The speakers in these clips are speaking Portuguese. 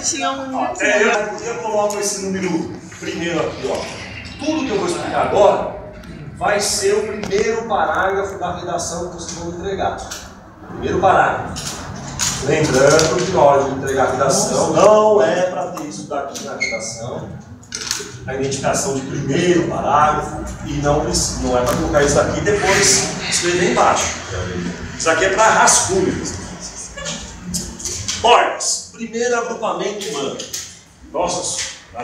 tinha um... Até eu coloco esse número primeiro aqui, ó. Tudo que eu vou explicar agora vai ser o primeiro parágrafo da redação que vocês vão entregar. Primeiro parágrafo. Lembrando que na hora de entregar a redação, não é para ter isso daqui na redação, a identificação de primeiro parágrafo, e não é para colocar isso daqui e depois escrever embaixo. Isso aqui é para rascunho. Ordens. Primeiro agrupamento humano. A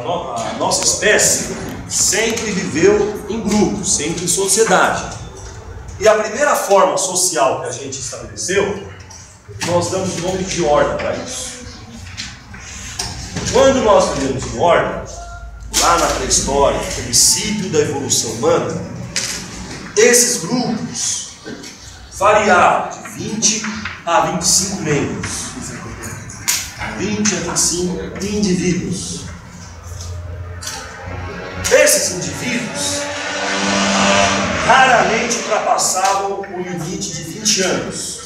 nossa espécie sempre viveu em grupo, sempre em sociedade. E a primeira forma social que a gente estabeleceu, nós damos o nome de ordem para isso. Quando nós vivemos em ordem, lá na pré-história, no princípio da evolução humana, esses grupos variavam de 20 a 25 membros. 20 a 25 indivíduos. Esses indivíduos raramente ultrapassavam o limite de 20 anos.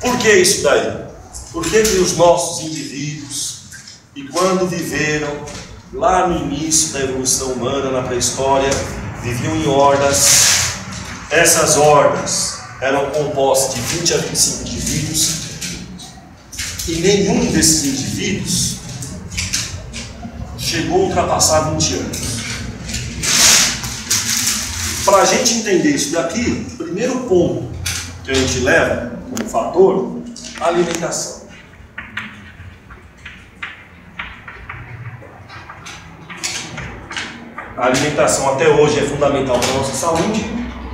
Por que isso daí? Porque os nossos indivíduos, e quando viveram lá no início da evolução humana, na pré-história, viviam em hordas. Essas hordas eram compostas de 20 a 25 indivíduos, e nenhum desses indivíduos chegou a ultrapassar 20 anos. Para a gente entender isso daqui, o primeiro ponto que a gente leva como fator, a alimentação. A alimentação até hoje é fundamental para a nossa saúde,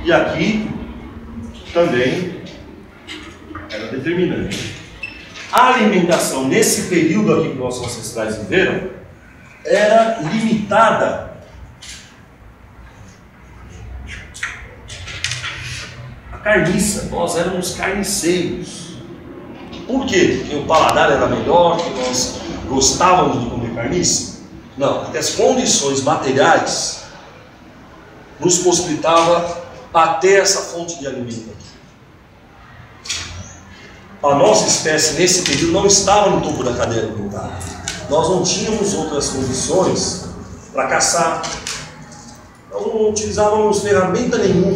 e aqui também era determinante. A alimentação nesse período aqui que nossos ancestrais viveram era limitada à carniça. Nós éramos carniceiros. Por quê? Porque o paladar era melhor, que nós gostávamos de comer carniça? Não, porque as condições materiais nos possibilitavam até essa fonte de alimento aqui. A nossa espécie nesse período não estava no topo da cadeia alimentar. Nós não tínhamos outras condições para caçar. Não utilizávamos ferramenta nenhuma.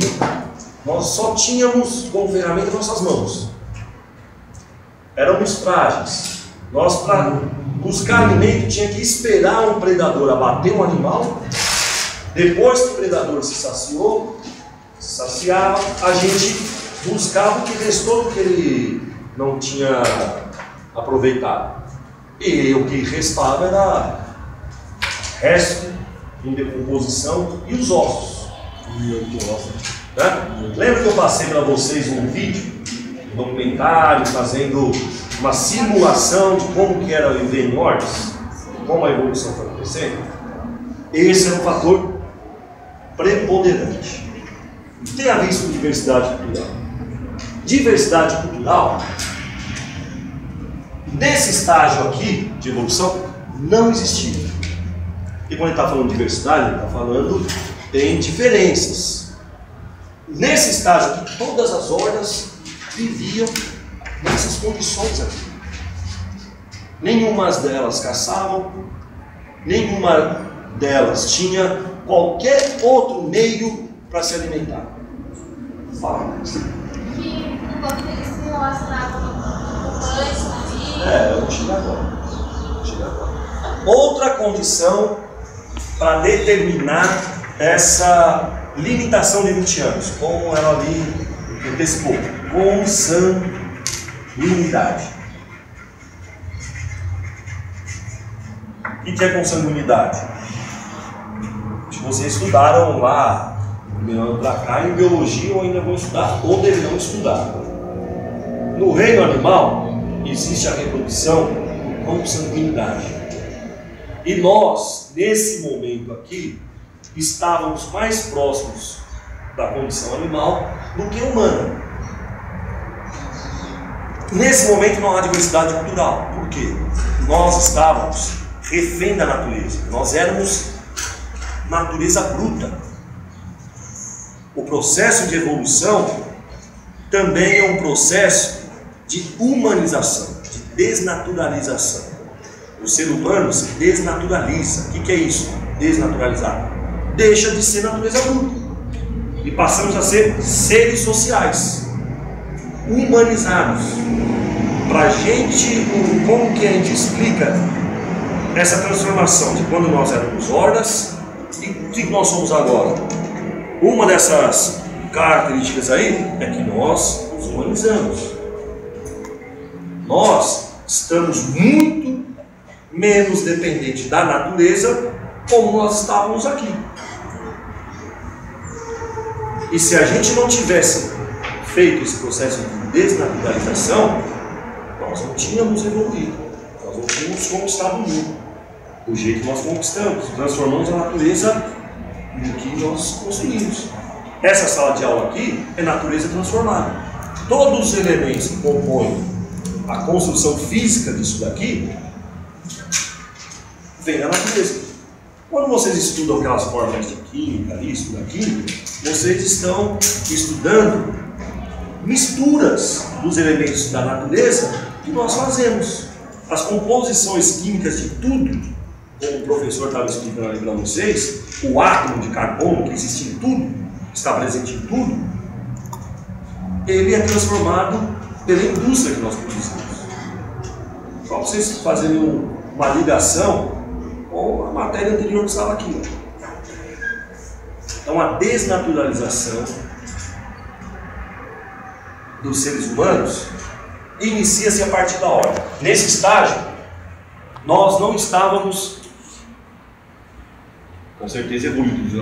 Nós só tínhamos como ferramenta nossas mãos. Éramos frágeis. Nós, para buscar alimento, tinha que esperar um predador abater um animal. Depois que o predador se saciava, a gente buscava o que restou do que ele não tinha aproveitado. E o que restava era resto em decomposição e os ossos. Né? Lembra que eu passei para vocês um vídeo, um documentário, fazendo uma simulação de como que era viver em hordas, como a evolução foi acontecendo? Esse é um fator preponderante. Tem a ver isso com diversidade cultural. Diversidade cultural, nesse estágio aqui de evolução, não existia. E quando ele está falando de diversidade, ele está falando em diferenças. Nesse estágio aqui, todas as hordas viviam nessas condições aqui. Nenhuma delas caçavam, nenhuma delas tinha qualquer outro meio para se alimentar. Fala. Enquanto eles se relacionavam com pães, com vinho. Eu vou chegar agora. Outra condição para determinar essa limitação de 20 anos, como ela ali antecipou, consanguinidade. O que é consanguinidade? Se vocês estudaram lá, para cá, em biologia, ou ainda vão estudar, ou deverão estudar. No reino animal, existe a reprodução por consanguinidade. E nós, nesse momento aqui, estávamos mais próximos da condição animal do que humana. Nesse momento não há diversidade cultural. Por quê? Nós estávamos refém da natureza. Nós éramos natureza bruta. O processo de evolução também é um processo de humanização, de desnaturalização. O ser humano se desnaturaliza. O que é isso? Desnaturalizar. Deixa de ser natureza bruta e passamos a ser seres sociais, humanizados. Para a gente, como que a gente explica essa transformação de quando nós éramos hordas e o que nós somos agora? Uma dessas características aí é que nós nos humanizamos. Nós estamos muito menos dependentes da natureza como nós estávamos aqui. E se a gente não tivesse feito esse processo de desnaturalização, nós não tínhamos evoluído, nós não tínhamos conquistado o mundo do jeito que nós conquistamos, transformamos a natureza no que nós construímos. Essa sala de aula aqui é natureza transformada. Todos os elementos que compõem a construção física disso daqui vem da natureza. Quando vocês estudam aquelas fórmulas de química, isso, daquilo, vocês estão estudando misturas dos elementos da natureza que nós fazemos. As composições químicas de tudo, como o professor estava explicando ali para vocês, o átomo de carbono que existe em tudo, está presente em tudo, ele é transformado pela indústria que nós produzimos. Só para vocês fazerem uma ligação com a matéria anterior que estava aqui. Então a desnaturalização dos seres humanos inicia-se a partir da ordem. Nesse estágio, nós não estávamos, com certeza evoluídos,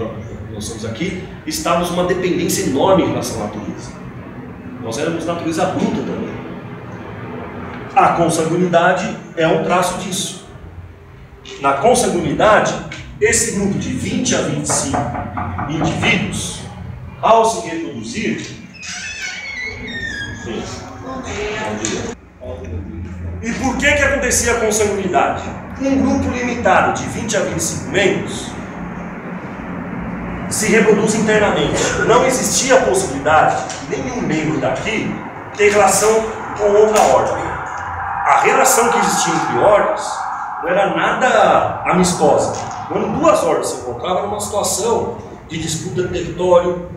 nós estamos aqui, estávamos numa dependência enorme em relação à natureza. Nós éramos natureza bruta também. A consanguinidade é um traço disso. Na consanguinidade, esse grupo de 20 a 25 indivíduos, ao se reproduzir, e por que acontecia a consanguinidade? Um grupo limitado de 20 a 25 membros se reproduz internamente. Não existia a possibilidade de nenhum membro daqui ter relação com outra ordem. A relação que existia entre ordens não era nada amistosa. Quando duas ordens se encontravam, era uma situação de disputa de território,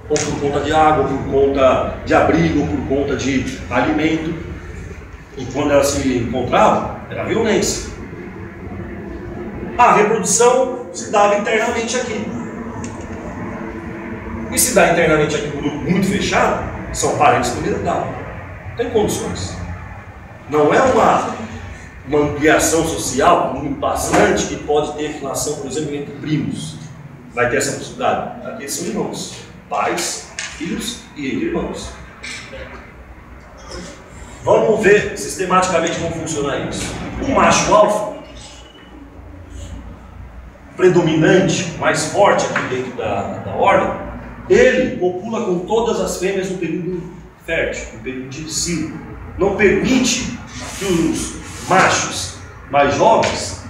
ou por conta de água, ou por conta de abrigo, ou por conta de alimento. E quando elas se encontravam, era violência. A reprodução se dava internamente aqui. E se dá internamente aqui, um grupo muito fechado, são parentes do mesmo grau. Não tem condições. Não é uma ampliação social muito bastante que pode ter relação, por exemplo, entre primos. Vai ter essa possibilidade. Aqui são irmãos. Pais, filhos e irmãos. Vamos ver sistematicamente como funciona isso. O macho alfa, predominante, mais forte aqui dentro da ordem, ele copula com todas as fêmeas no período fértil, no período de ciclo. Não permite que os machos mais jovens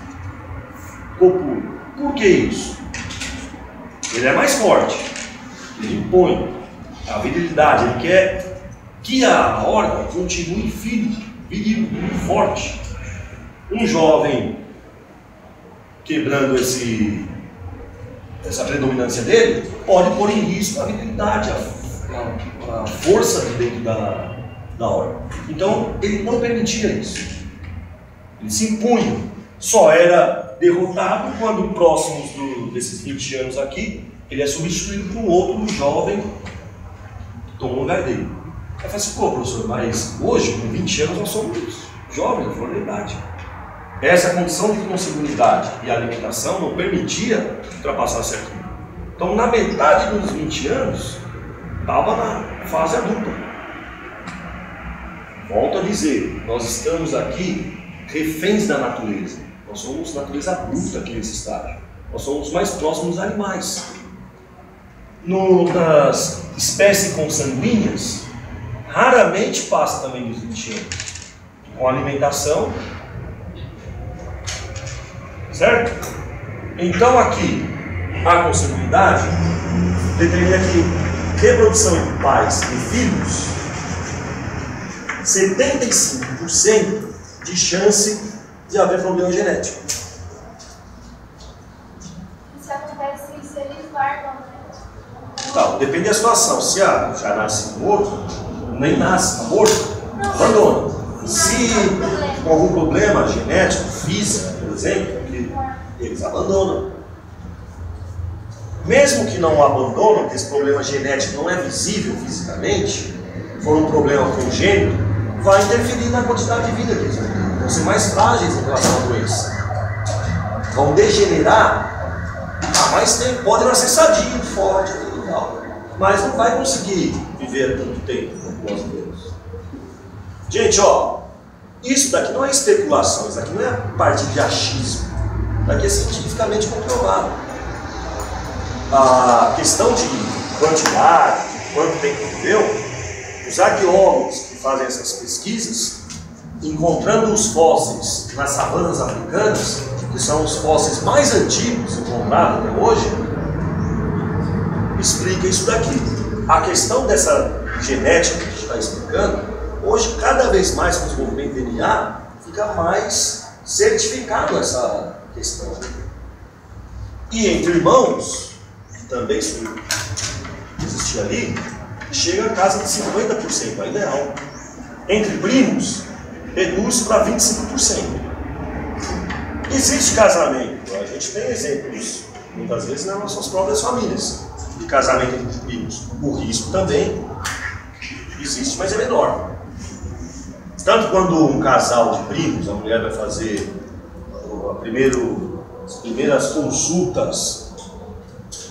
copulem. Por que isso? Ele é mais forte, ele impõe a virilidade, ele quer que a ordem continue viril, forte. Um jovem quebrando essa predominância dele pode pôr em risco a virilidade, a força de dentro da ordem. Então ele não permitia isso. Ele se impunha. Só era derrotado quando, próximos desses 20 anos aqui, ele é substituído por um outro jovem que toma o lugar dele. Aí fala assim, pô, professor, mas hoje, com 20 anos, nós somos jovens, fora da idade. Essa condição de consanguinidade e alimentação não permitia ultrapassar esse aqui. Então, na metade dos 20 anos, estava na fase adulta. Volto a dizer, nós estamos aqui reféns da natureza. Nós somos natureza bruta aqui nesse estágio. Nós somos mais próximos dos animais. Nas espécies consanguíneas, raramente passa também dos 20 anos. Com alimentação, certo? Então aqui, a consanguinidade determina que reprodução entre pais e filhos 75% de chance de haver problema genético. Isso acontece se eles largam, né? Então, depende da situação. Se já nasce morto, nem nasce, está morto, abandona. Se com algum problema genético, físico, por exemplo, eles abandonam. Mesmo que não abandonam, que esse problema genético não é visível fisicamente, for um problema congênito, vai interferir na quantidade de vida que eles vão ter. Vão ser mais frágeis em relação à doença. Vão degenerar há mais tempo. Pode nascer sadio, forte e tal, mas não vai conseguir viver tanto tempo como nós vivemos. Gente, ó, isso daqui não é especulação, isso daqui não é parte de achismo. Isso daqui é cientificamente comprovado. A questão de quantidade, de quanto tempo viveu, os arqueólogos que fazem essas pesquisas, encontrando os fósseis nas savanas africanas, que são os fósseis mais antigos encontrados até hoje, explica isso daqui. A questão dessa genética que a gente está explicando, hoje cada vez mais com o desenvolvimento do DNA, fica mais certificado essa questão. E entre irmãos, que também existia ali, chega a casa de 50%, ainda é alto. Entre primos, reduz para 25%. Existe casamento, a gente tem exemplos, muitas vezes nas nossas próprias famílias, de casamento entre primos. O risco também existe, mas é menor. Tanto quando um casal de primos, a mulher vai fazer as primeiras consultas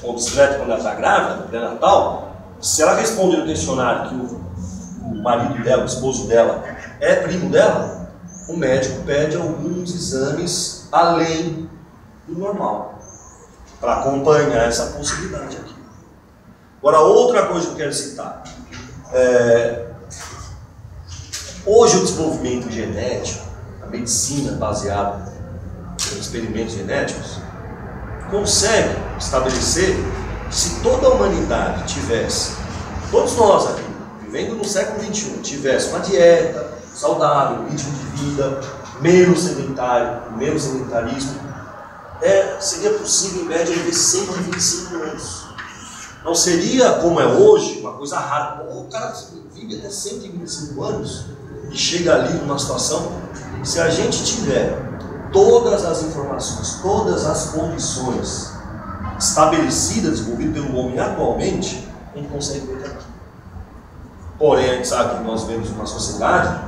com o obstetra quando ela está grávida, no pré-natal, se ela responder no questionário que o marido dela, o esposo dela, é primo dela, o médico pede alguns exames além do normal, para acompanhar essa possibilidade aqui. Agora, outra coisa que eu quero citar. Hoje o desenvolvimento genético, a medicina baseada em experimentos genéticos, consegue estabelecer que se toda a humanidade tivesse, todos nós aqui, vivendo no século XXI, tivesse uma dieta saudável, um ritmo de vida menos sedentarismo, seria possível em média viver 125 anos. Não seria como é hoje, uma coisa rara. O cara vive até 125 anos e chega ali numa situação. Se a gente tiver todas as informações, todas as condições estabelecidas, desenvolvidas pelo homem atualmente, a gente consegue ver aqui. Porém, a gente sabe que nós vivemos uma sociedade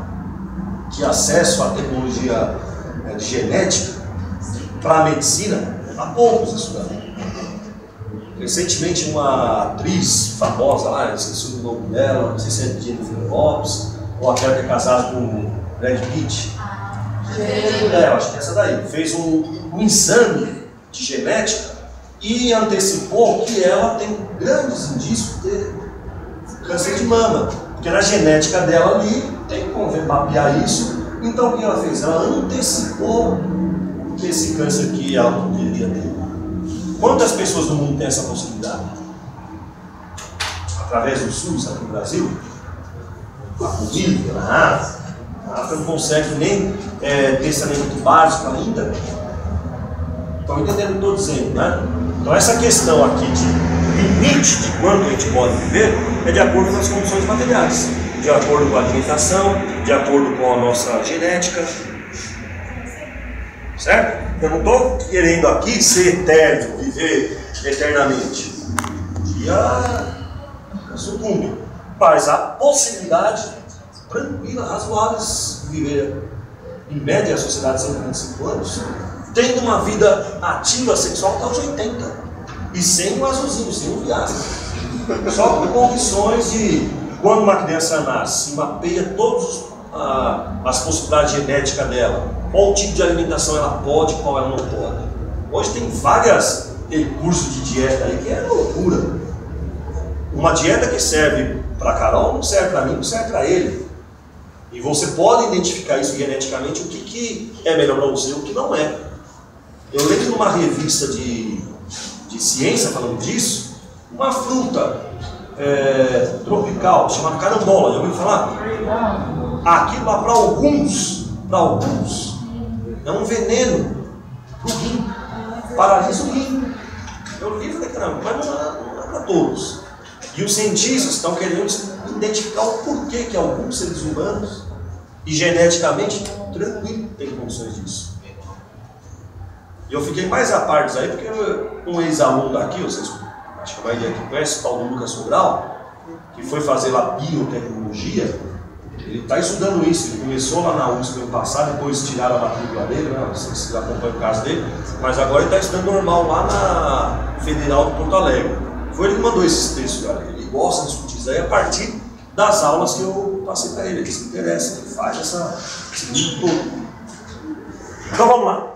que acesso à tecnologia de genética para a medicina, há poucos estudando. Recentemente, uma atriz famosa lá, não sei se o nome dela, não sei se é Jennifer Lopez, ou aquela que é casada com o Brad Pitt. Eu acho que é essa daí. Fez um exame de genética e antecipou que ela tem grandes indícios de ter câncer de mama. Porque na genética dela ali, tem como mapear isso. Então o que ela fez? Ela antecipou esse câncer que ela poderia ter. Quantas pessoas no mundo têm essa possibilidade? Através do SUS aqui no Brasil? A Bolívia, na África. A África não consegue nem ter saneamento básico ainda. Estão entendendo o que estou dizendo, né? Então essa questão aqui de limite de quanto a gente pode viver é de acordo com as condições materiais, de acordo com a alimentação, de acordo com a nossa genética. Certo? Eu não estou querendo aqui ser eterno, viver eternamente. Um dia sucumbe. Mas a possibilidade tranquila, razoável de viver em média a sociedade de 125 anos, tendo uma vida ativa sexual até os 80. E sem o azulzinho, sem o viagem. Só com condições de, quando uma criança nasce, se mapeia todas as possibilidades genéticas dela. Qual tipo de alimentação ela pode, qual ela não pode. Hoje tem vários recursos de dieta aí que é loucura. Uma dieta que serve para Carol não serve para mim, não serve para ele. E você pode identificar isso geneticamente, o que é melhor para você e o que não é. Eu lembro numa revista de ciência falando disso, uma fruta tropical chamada carambola, já ouviu falar? aquilo lá para alguns, é um veneno para o rim, paralisa o rim. Eu li e falei, caramba, mas não é para todos. E os cientistas estão querendo identificar o porquê que alguns seres humanos, e geneticamente, tranquilo, têm condições disso. E eu fiquei mais a par disso aí, porque um ex-aluno daqui, vocês, acho que a maioria aqui conhece, o tal do Lucas Sobral, que foi fazer lá biotecnologia, ele está estudando isso. Ele começou lá na USP no ano passado, depois tiraram a matrícula dele, né? Vocês acompanham o caso dele, mas agora ele está estudando normal lá na Federal de Porto Alegre. Foi ele que mandou esses textos, cara. Ele gosta de discutir isso aí a partir das aulas que eu passei para ele. Ele se interessa, ele faz esse livro todo. Então vamos lá.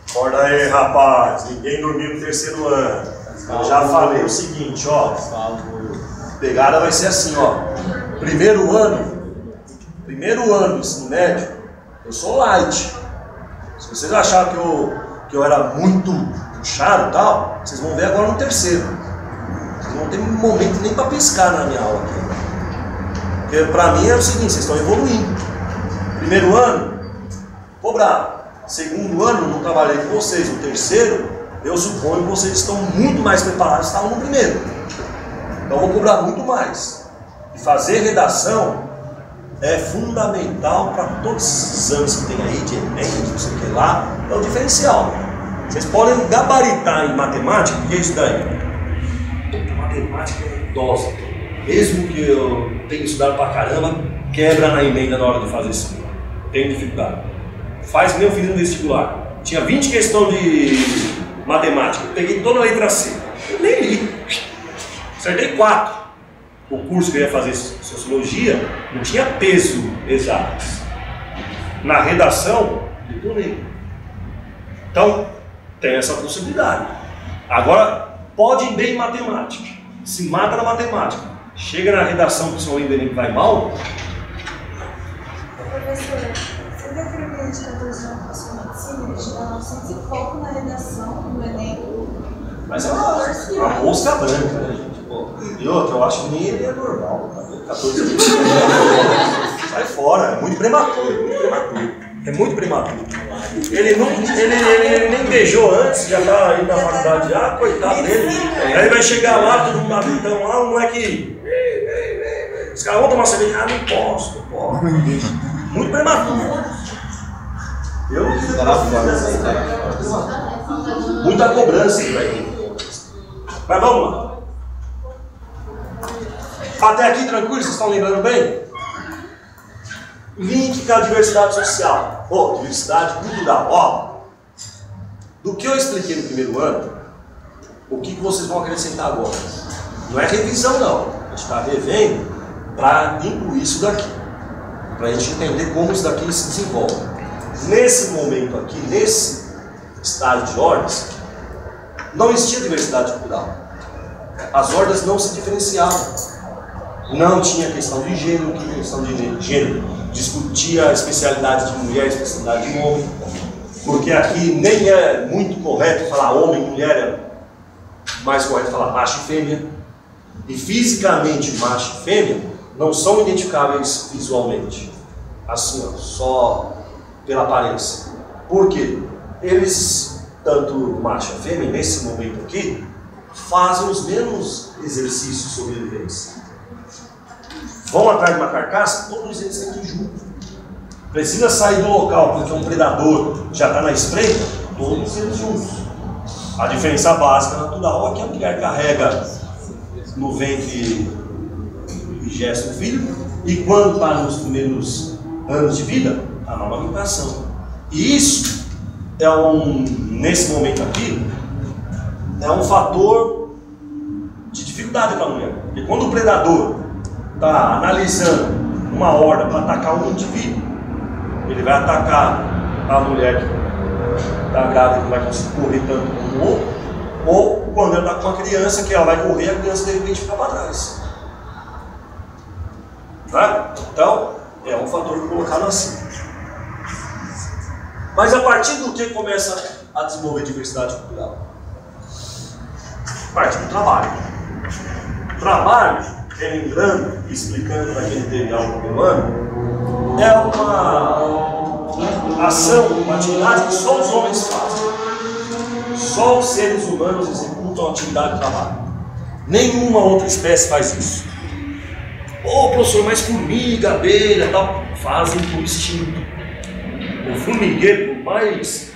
Acorda aí, rapaz. Ninguém dormiu no terceiro ano. Eu já falei o seguinte, ó. A pegada vai ser assim, ó. Primeiro ano do ensino médio, eu sou light. Se vocês acharam que eu era muito puxado e tal, vocês vão ver agora no terceiro. Vocês não tem momento nem para piscar na minha aula aqui. Porque para mim é o seguinte, vocês estão evoluindo. Primeiro ano, cobrar. Segundo ano, não trabalhei com vocês. No terceiro, eu suponho que vocês estão muito mais preparados que estavam no primeiro. Então eu vou cobrar muito mais. E fazer redação é fundamental para todos esses anos que tem aí, de Enem, de não sei o que lá, é o diferencial. Vocês podem gabaritar em matemática, o que é isso daí? Matemática é idosa. Mesmo que eu tenha estudado pra caramba, quebra na emenda na hora de fazer isso. Tenho dificuldade. Faz meu filho no vestibular. Tinha 20 questões de matemática. Eu peguei toda a letra C. Eu nem li. Acertei 4. O curso que eu ia fazer sociologia não tinha peso exato. Na redação, detonei. Então, tem essa possibilidade. Agora, pode ir bem em matemática. Se mata na matemática. Chega na redação que o seu Enem vai mal. Professor, você definiu de 14 anos para sua medicina, ele te dá 900 e pouco na redação, no Enem. Mas é uma mosca branca, né, gente? Pô, e outra, eu acho que nem ele é normal. Tá? 14 anos. Sai fora, é muito prematuro, É muito prematuro. Ele nem beijou antes, já tá indo na faculdade já, coitado dele. Aí ele vai chegar lá, todo mundo então lá, o moleque. Os caras vão tomar cerveja. Ah, não posso. Muito prematuro. Eu não quis muita cobrança aí. Mas vamos lá. Até aqui tranquilo, vocês estão lembrando bem? Link com a diversidade social, diversidade cultural. Ó, do que eu expliquei no primeiro ano, o que vocês vão acrescentar agora? Não é revisão não, a gente está revendo para incluir isso daqui, para a gente entender como isso daqui se desenvolve. Nesse momento aqui, nesse estágio de ordens, não existia diversidade cultural. As ordens não se diferenciavam. Não tinha questão de gênero, discutia a especialidade de mulher, a especialidade de homem, porque aqui nem é muito correto falar homem e mulher, é mais correto falar macho e fêmea. E fisicamente macho e fêmea não são identificáveis visualmente, assim ó, só pela aparência. Por quê? Eles, tanto macho e fêmea, nesse momento aqui, fazem os mesmos exercícios de sobrevivência. Vão atrás de uma carcaça, todos eles têm que ir junto. Precisa sair do local porque um predador já está na espreita, todos eles juntos. A diferença básica natural é que a mulher carrega no ventre e gesta o filho, e quando está nos primeiros anos de vida, a amamentação. E isso é nesse momento aqui, é um fator de dificuldade para a mulher. Porque quando o predador está analisando uma horda para atacar um indivíduo, ele vai atacar a mulher que está grávida, que não vai conseguir correr tanto como o outro, ou quando ela está com uma criança, que ela vai correr, a criança de repente fica para trás. Tá? Então, é um fator colocado assim. Mas a partir do que começa a desenvolver diversidade cultural? A partir do trabalho. O trabalho relembrando e explicando naquele material do primeiro ano, é uma ação, uma atividade que só os homens fazem. Só os seres humanos executam a atividade de trabalho. Nenhuma outra espécie faz isso. Ô professor, mas formiga, abelha e tal, fazem por instinto. O formigueiro, por mais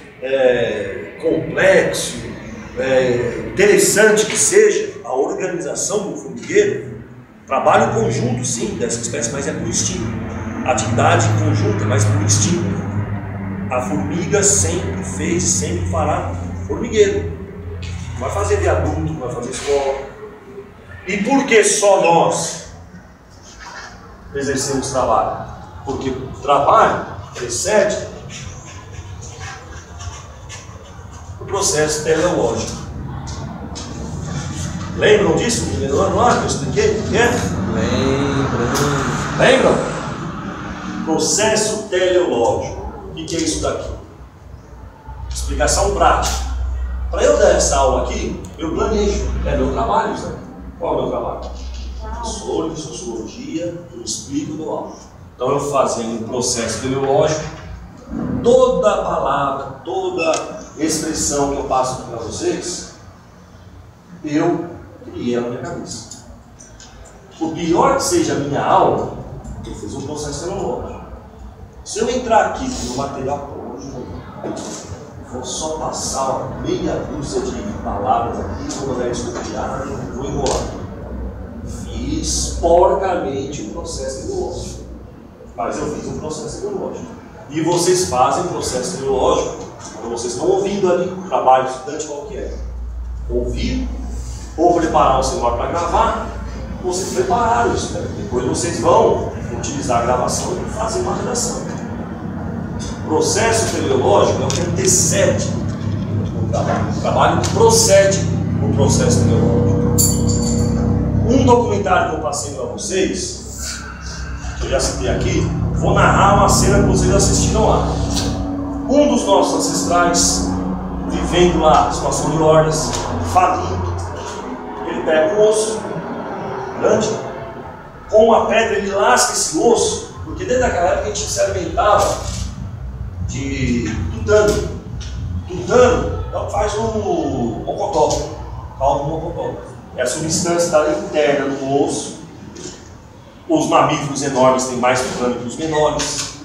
complexo, interessante que seja, a organização do formigueiro, trabalho conjunto sim dessa espécie, mas é por instinto. Atividade conjunta, mas por instinto. A formiga sempre fez e sempre fará formigueiro. Não vai fazer viaduto, não vai fazer escola. E por que só nós exercemos trabalho? Porque o trabalho precede o processo teleológico. Lembram disso no primeiro ano lá que eu expliquei? O que é? Lembram? Processo teleológico. O que é isso daqui? Explicação prática. Para eu dar essa aula aqui, eu planejo. É meu trabalho, Zé? Qual é o meu trabalho? Professor de sociologia, eu explico no aula. Então eu fazendo um processo teleológico, toda palavra, toda expressão que eu passo para vocês, eu criei ela na minha cabeça. Por pior que seja a minha aula, eu fiz um processo teleológico. Se eu entrar aqui no material hoje, vou só passar meia dúzia de palavras aqui, vou mandar isso copiar e vou enrolar. Fiz porcamente o processo teleológico. Mas eu fiz um processo teleológico. E vocês fazem o processo teleológico quando vocês estão ouvindo ali o trabalho do estudante qual que é. Ouvir, ou preparar o celular para gravar, vocês prepararam isso, né? Depois vocês vão utilizar a gravação e fazer uma redação. O processo teleológico é o que antecede o trabalho. O trabalho procede o processo teleológico. Um documentário que eu passei para vocês, que eu já citei aqui, vou narrar uma cena que vocês assistiram lá. Um dos nossos ancestrais, vivendo lá, situação de hordas, falindo, ele pega um osso grande, com uma pedra ele lasca esse osso, porque desde aquela época a gente se alimentava de tutano. Tutano é o que faz o mocotó, caldo do mocotó. É a substância da interna do osso. Os mamíferos enormes têm mais tutano que os menores.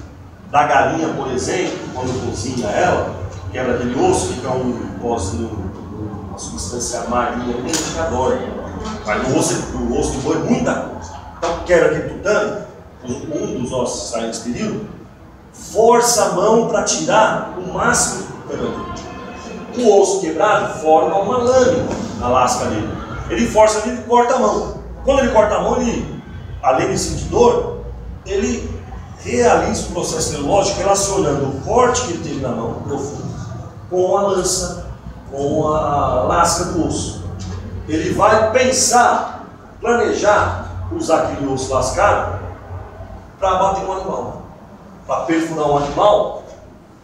Da galinha, por exemplo, quando cozinha ela, quebra aquele osso, fica um pozinho, uma substância marinha, bem que adora. Mas no osso do boi, muita coisa. Então, quebra aquele tutano, um dos ossos que sai nesse período, força a mão para tirar o máximo do tutano. O osso quebrado forma uma lâmina na lasca dele. Ele força ali e corta a mão. Quando ele corta a mão, ele, além de sentir dor, ele realiza o processo teleológico relacionando o corte que ele teve na mão, profundo, com a lança, com a lasca do osso. Ele vai pensar, planejar, usar aquele osso lascado para abater um animal, para perfurar um animal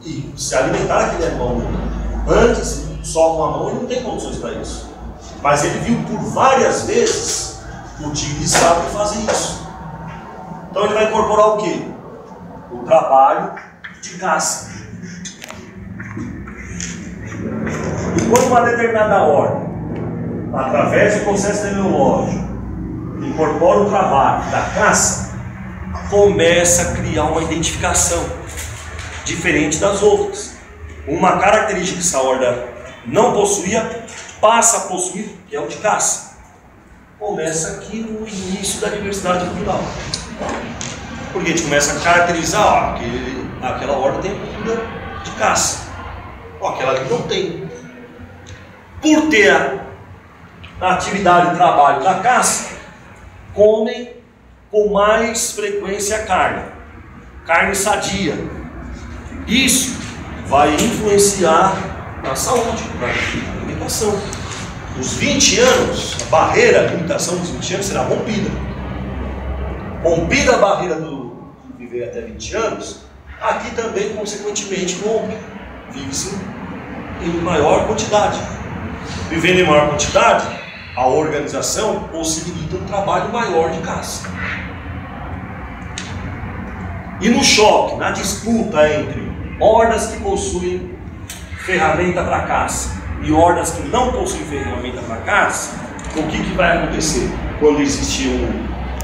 e se alimentar daquele animal. Antes, só com a mão, ele não tem condições para isso. Mas ele viu por várias vezes o tigre sabe fazer isso. Então ele vai incorporar o quê? O trabalho de caça. E quando uma determinada ordem, através do processo teleológico, incorpora o trabalho da caça, começa a criar uma identificação diferente das outras. Uma característica que essa ordem não possuía, passa a possuir, que é o de caça. Começa aqui no início da diversidade cultural. Porque a gente começa a caracterizar, aquela ordem tem cultura de caça. Aquela ali não tem. Por ter a atividade de trabalho da caça, comem com mais frequência carne sadia. Isso vai influenciar na saúde, na alimentação. Os 20 anos, a barreira de limitação dos 20 anos será rompida. Rompida a barreira do viver até 20 anos, aqui também, consequentemente, rompe. Vive-se em maior quantidade. Vivendo em maior quantidade, a organização possibilita um trabalho maior de caça. E no choque, na disputa entre hordas que possuem ferramenta para caça e hordas que não possuem ferramenta para caça, o que vai acontecer quando existir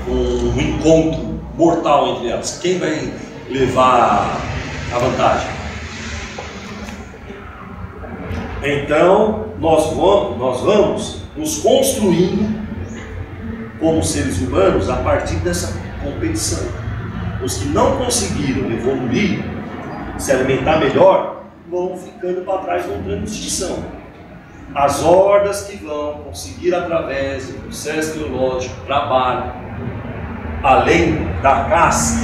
um encontro mortal entre elas? Quem vai levar a vantagem? Então, nós vamos nos construindo como seres humanos a partir dessa competição. Os que não conseguiram evoluir, se alimentar melhor, vão ficando para trás, vão entrando em extinção. As hordas que vão conseguir, através do processo biológico, trabalho, além da caça,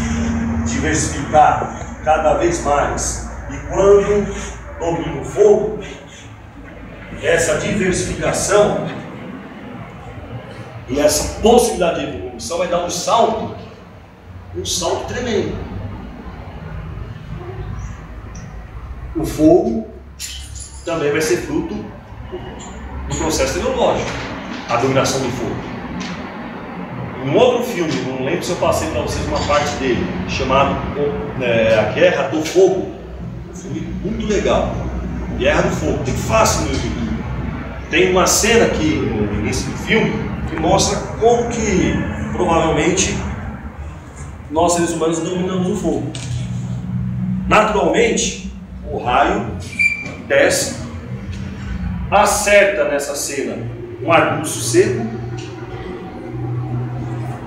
diversificar cada vez mais. E quando domina o fogo, essa diversificação e essa possibilidade de evolução vai dar um salto tremendo. O fogo também vai ser fruto do processo biológico, a dominação do fogo. Um outro filme, não lembro se eu passei para vocês uma parte dele, chamado A Guerra do Fogo. Um filme muito legal. Guerra do Fogo, tem fácil no YouTube. Tem uma cena aqui no início do filme que mostra como que provavelmente nós seres humanos dominamos o fogo. Naturalmente, o raio desce, acerta nessa cena um arbusto seco,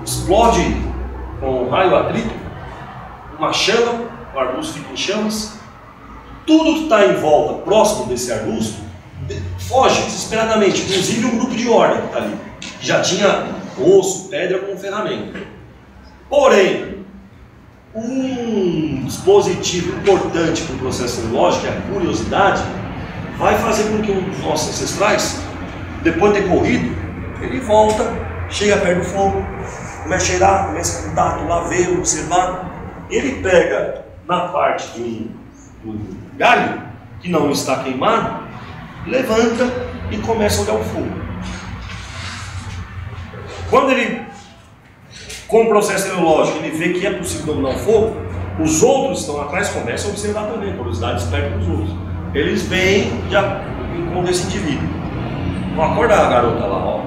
explode com um raio atrito, uma chama, o arbusto fica em chamas, tudo que está em volta, próximo desse arbusto, foge desesperadamente, inclusive um grupo de horda que está ali, que já tinha osso, pedra como ferramenta. Porém, um dispositivo importante para o processo biológico, que é a curiosidade, vai fazer com que um dos nossos ancestrais, depois de ter corrido, ele volta, chega perto do fogo, começa a cheirar, começa a contato, lá ver, observar. Ele pega na parte de um galho que não está queimado, levanta e começa a olhar o fogo. Quando ele, com o processo biológico, ele vê que é possível dominar o fogo, os outros que estão atrás começam a observar também, curiosidade esperta dos outros. Eles vêm e encontram esse indivíduo. Vão acordar a garota lá, ó.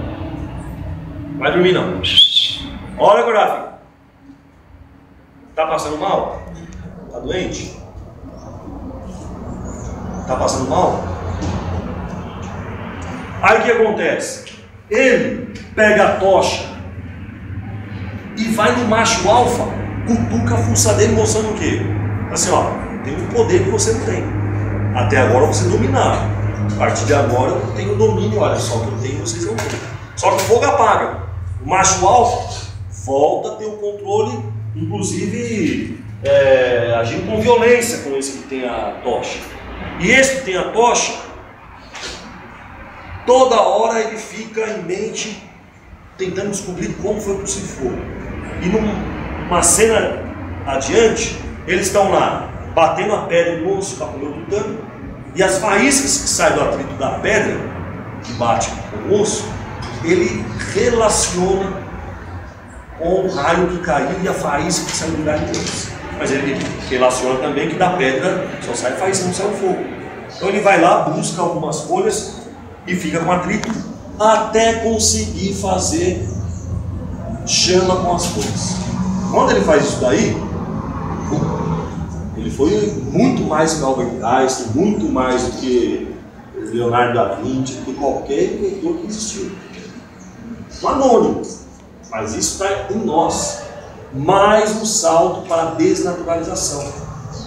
Vai dormir não. Olha, acordar, filho. Tá passando mal? Tá doente? Tá passando mal? Aí o que acontece? Ele pega a tocha e vai no macho alfa, cutuca a fuça dele, mostrando o quê? Assim, ó, tem um poder que você não tem. Até agora você dominava. A partir de agora eu tenho domínio, olha só que eu tenho, vocês não têm. Só que o fogo apaga. O macho alfa volta a ter o controle, inclusive agindo com violência com esse que tem a tocha. E esse que tem a tocha, toda hora ele fica em mente tentando descobrir como foi possível fogo. E numa cena adiante, eles estão lá batendo a pedra no osso, para comer o tutano, e as faíscas que saem do atrito da pedra, que bate com o osso, ele relaciona com o raio que caiu e a faísca que saiu do lugar deles. Mas ele relaciona também que da pedra só sai faísca, não sai o fogo. Então ele vai lá, busca algumas folhas e fica com atrito até conseguir fazer chama com as folhas. Quando ele faz isso daí, ele foi muito mais que Albert Einstein, muito mais do que Leonardo da Vinci, do que qualquer inventor que existiu. Um anônimo, mas isso está em nós. Mais um salto para a desnaturalização.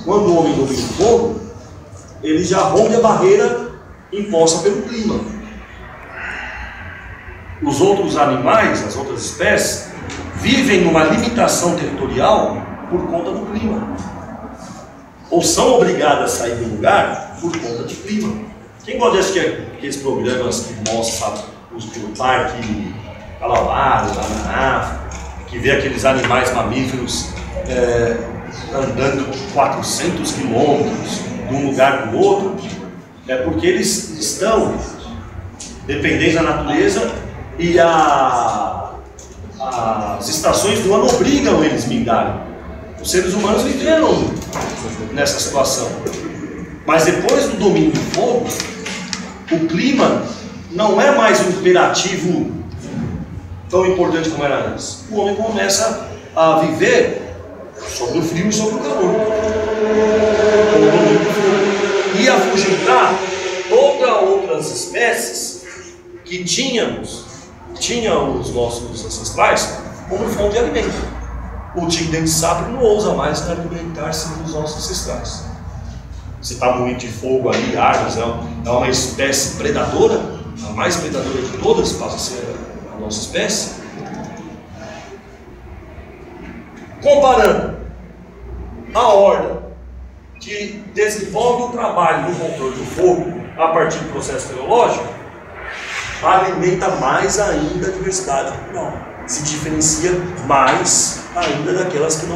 Quando o homem domina o fogo, ele já rompe a barreira imposta pelo clima. Os outros animais, as outras espécies, vivem numa limitação territorial por conta do clima. Ou são obrigadas a sair do lugar por conta de clima. Quem gosta de assistir aqueles programas que mostram o parque Calabaro, lá na África, que vê aqueles animais mamíferos andando 400 quilômetros de um lugar para o outro, é porque eles estão dependentes da natureza E as estações do ano obrigam eles a migrarem. Os seres humanos viveram nessa situação. Mas depois do domínio do fogo, o clima não é mais um imperativo tão importante como era antes. O homem começa a viver sobre o frio e sobre o calor. E afugentar todas outras espécies que tinham os nossos ancestrais como fonte de alimento. O tigre de sabre não ousa mais alimentar-se dos nossos ancestrais. Se está muito de fogo ali, árvores, é uma espécie predadora, a mais predadora de todas, passa a ser a nossa espécie. Comparando a horda que desenvolve o trabalho do controle do fogo a partir do processo teleológico, alimenta mais ainda a diversidade cultural, se diferencia mais ainda daquelas que não